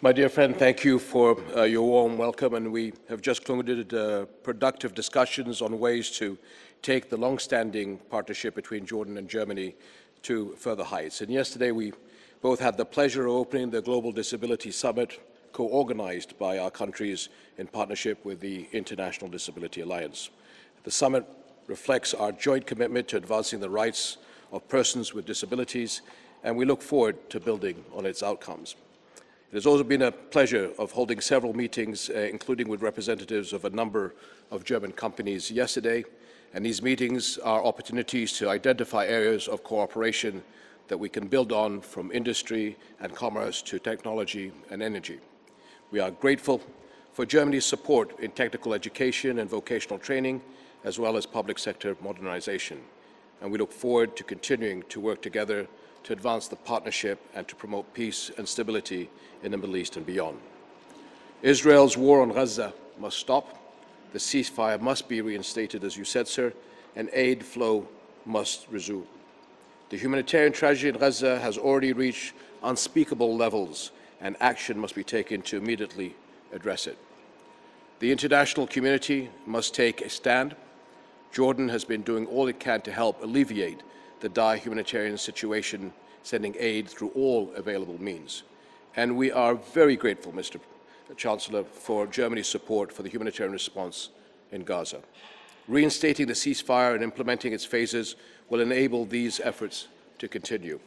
My dear friend, thank you for your warm welcome, and we have just concluded productive discussions on ways to take the long-standing partnership between Jordan and Germany to further heights. And yesterday we both had the pleasure of opening the Global Disability Summit, co-organized by our countries in partnership with the International Disability Alliance. The summit reflects our joint commitment to advancing the rights of persons with disabilities, and we look forward to building on its outcomes. It has also been a pleasure of holding several meetings, including with representatives of a number of German companies yesterday, and these meetings are opportunities to identify areas of cooperation that we can build on, from industry and commerce to technology and energy. We are grateful for Germany's support in technical education and vocational training, as well as public sector modernization, and we look forward to continuing to work together to advance the partnership and to promote peace and stability in the Middle East and beyond. Israel's war on Gaza must stop. The ceasefire must be reinstated, as you said, sir, and aid flow must resume. The humanitarian tragedy in Gaza has already reached unspeakable levels, and action must be taken to immediately address it. The international community must take a stand. Jordan has been doing all it can to help alleviate the dire humanitarian situation, sending aid through all available means. And we are very grateful, Mr. Chancellor, for Germany's support for the humanitarian response in Gaza. Reinstating the ceasefire and implementing its phases will enable these efforts to continue.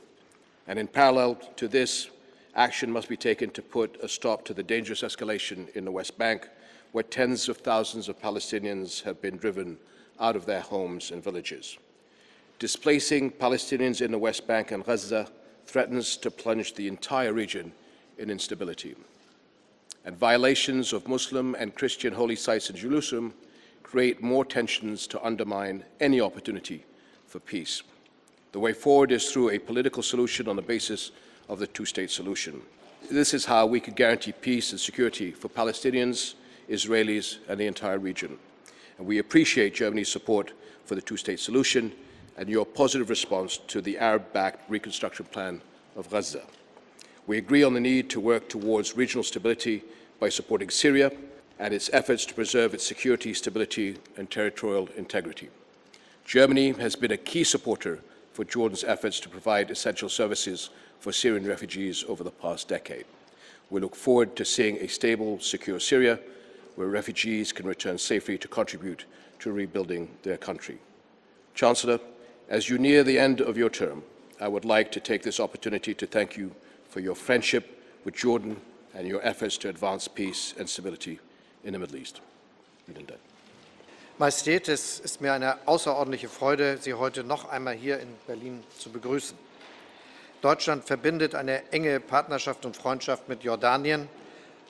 And in parallel to this, action must be taken to put a stop to the dangerous escalation in the West Bank, where tens of thousands of Palestinians have been driven out of their homes and villages. Displacing Palestinians in the West Bank and Gaza threatens to plunge the entire region in instability. And violations of Muslim and Christian holy sites in Jerusalem create more tensions to undermine any opportunity for peace. The way forward is through a political solution on the basis of the two-state solution. This is how we could guarantee peace and security for Palestinians, Israelis, and the entire region. And we appreciate Germany's support for the two-state solution and your positive response to the Arab-backed reconstruction plan of Gaza. We agree on the need to work towards regional stability by supporting Syria and its efforts to preserve its security, stability, and territorial integrity. Germany has been a key supporter for Jordan's efforts to provide essential services for Syrian refugees over the past decade. We look forward to seeing a stable, secure Syria, where refugees can return safely to contribute to rebuilding their country. Chancellor, as you near the end of your term, I would like to take this opportunity to thank you for your friendship with Jordan and your efforts to advance peace and stability in the Middle East. Vielen Dank. Majestät, es ist mir eine außerordentliche Freude, Sie heute noch einmal hier in Berlin zu begrüßen. Deutschland verbindet eine enge Partnerschaft und Freundschaft mit Jordanien.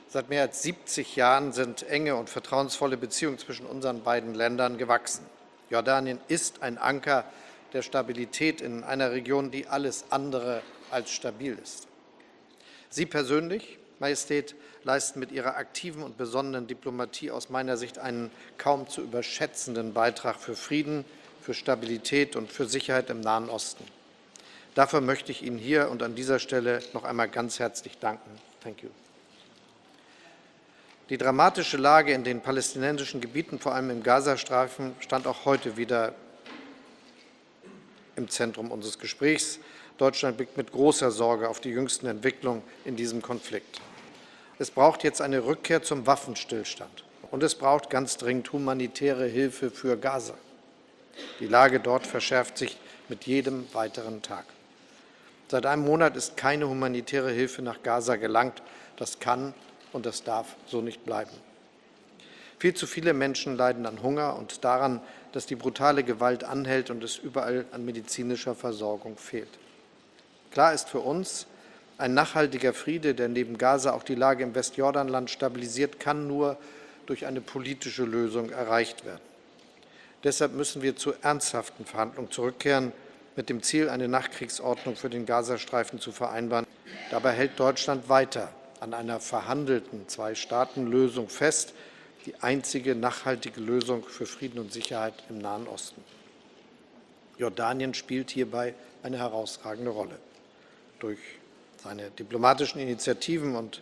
Seit mehr als 70 Jahren sind enge und vertrauensvolle Beziehungen zwischen unseren beiden Ländern gewachsen. Jordanien ist ein Anker der Stabilität in einer Region, die alles andere als stabil ist. Sie persönlich, Majestät, leisten mit Ihrer aktiven und besonnenen Diplomatie aus meiner Sicht einen kaum zu überschätzenden Beitrag für Frieden, für Stabilität und für Sicherheit im Nahen Osten. Dafür möchte ich Ihnen hier und an dieser Stelle noch einmal ganz herzlich danken. Thank you. Die dramatische Lage in den palästinensischen Gebieten, vor allem im Gazastreifen, stand auch heute wieder im Zentrum unseres Gesprächs. Deutschland blickt mit großer Sorge auf die jüngsten Entwicklungen in diesem Konflikt. Es braucht jetzt eine Rückkehr zum Waffenstillstand, und es braucht ganz dringend humanitäre Hilfe für Gaza. Die Lage dort verschärft sich mit jedem weiteren Tag. Seit einem Monat ist keine humanitäre Hilfe nach Gaza gelangt. Das kann und das darf so nicht bleiben. Viel zu viele Menschen leiden an Hunger und daran, dass die brutale Gewalt anhält und es überall an medizinischer Versorgung fehlt. Klar ist für uns, ein nachhaltiger Friede, der neben Gaza auch die Lage im Westjordanland stabilisiert, kann nur durch eine politische Lösung erreicht werden. Deshalb müssen wir zu ernsthaften Verhandlungen zurückkehren, mit dem Ziel, eine Nachkriegsordnung für den Gazastreifen zu vereinbaren. Dabei hält Deutschland weiter an einer verhandelten Zwei-Staaten-Lösung fest, die einzige nachhaltige Lösung für Frieden und Sicherheit im Nahen Osten. Jordanien spielt hierbei eine herausragende Rolle. Durch seine diplomatischen Initiativen und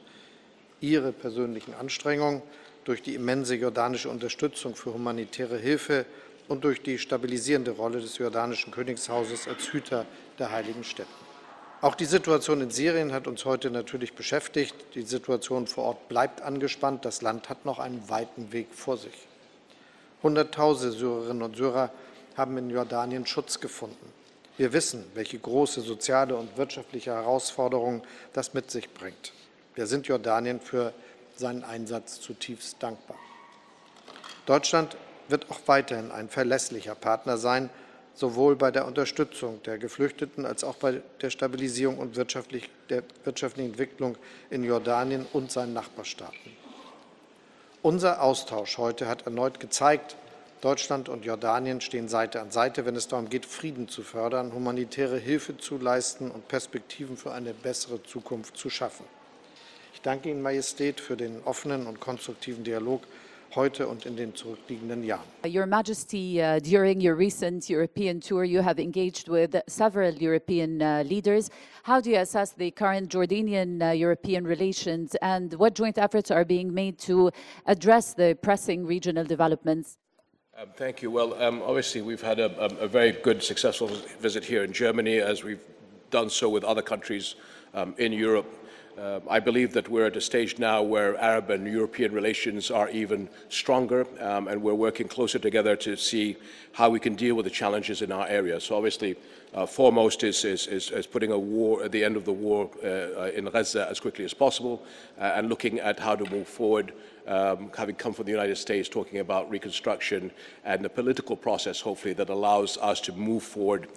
Ihre persönlichen Anstrengungen, durch die immense jordanische Unterstützung für humanitäre Hilfe und durch die stabilisierende Rolle des jordanischen Königshauses als Hüter der heiligen Stätten. Auch die Situation in Syrien hat uns heute natürlich beschäftigt. Die Situation vor Ort bleibt angespannt. Das Land hat noch einen weiten Weg vor sich. Hunderttausende Syrerinnen und Syrer haben in Jordanien Schutz gefunden. Wir wissen, welche große soziale und wirtschaftliche Herausforderungen das mit sich bringt. Wir sind Jordanien für seinen Einsatz zutiefst dankbar. Deutschland wird auch weiterhin ein verlässlicher Partner sein, sowohl bei der Unterstützung der Geflüchteten als auch bei der Stabilisierung und der wirtschaftlichen Entwicklung in Jordanien und seinen Nachbarstaaten. Unser Austausch heute hat erneut gezeigt, Deutschland und Jordanien stehen Seite an Seite, wenn es darum geht, Frieden zu fördern, humanitäre Hilfe zu leisten und Perspektiven für eine bessere Zukunft zu schaffen. Ich danke Ihnen, Majestät, für den offenen und konstruktiven Dialog heute und in den zurückliegenden Jahren. Your Majesty, during your recent European tour, you have engaged with several European leaders. How do you assess the current Jordanian-European relations, and what joint efforts are being made to address the pressing regional developments? Thank you. Well, obviously, we've had a very good, successful visit here in Germany, as we've done so with other countries in Europe. I believe that we're at a stage now where Arab and European relations are even stronger, and we're working closer together to see how we can deal with the challenges in our area. So obviously, foremost is putting the end of the war in Gaza as quickly as possible, and looking at how to move forward, having come from the United States, talking about reconstruction and the political process, hopefully, that allows us to move forward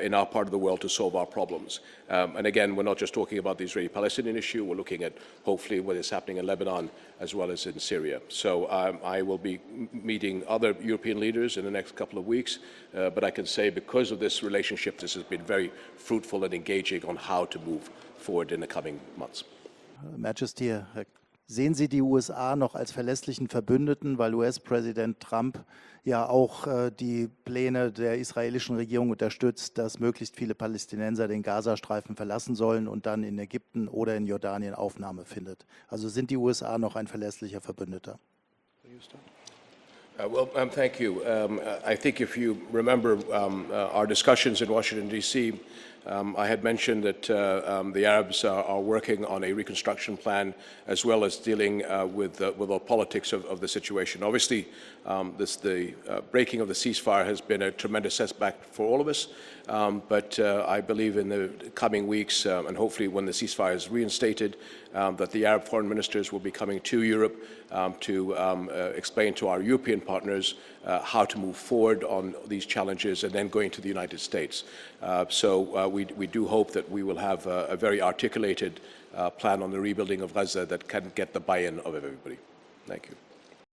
in our part of the world to solve our problems. And again, we're not just talking about the Israeli-Palestinian issue, we're looking at, hopefully, what is happening in Lebanon as well as in Syria. So I will be meeting other European leaders in the next couple of weeks, but I can say because of this relationship, this has been very fruitful and engaging on how to move forward in the coming months. Majesty, sehen Sie die USA noch als verlässlichen Verbündeten, weil US-Präsident Trump ja auch die Pläne der israelischen Regierung unterstützt, dass möglichst viele Palästinenser den Gazastreifen verlassen sollen und dann in Ägypten oder in Jordanien Aufnahme findet? Also sind die USA noch ein verlässlicher Verbündeter? Thank you. I think if you remember our discussions in Washington, D.C., I had mentioned that the Arabs are working on a reconstruction plan as well as dealing with the politics of the situation. Obviously, the breaking of the ceasefire has been a tremendous setback for all of us, but I believe in the coming weeks and hopefully when the ceasefire is reinstated, that the Arab foreign ministers will be coming to Europe to explain to our European partners how to move forward on these challenges and then going to the United States. So we do hope that we will have a very articulated plan on the rebuilding of Gaza that can get the buy-in of everybody. Thank you.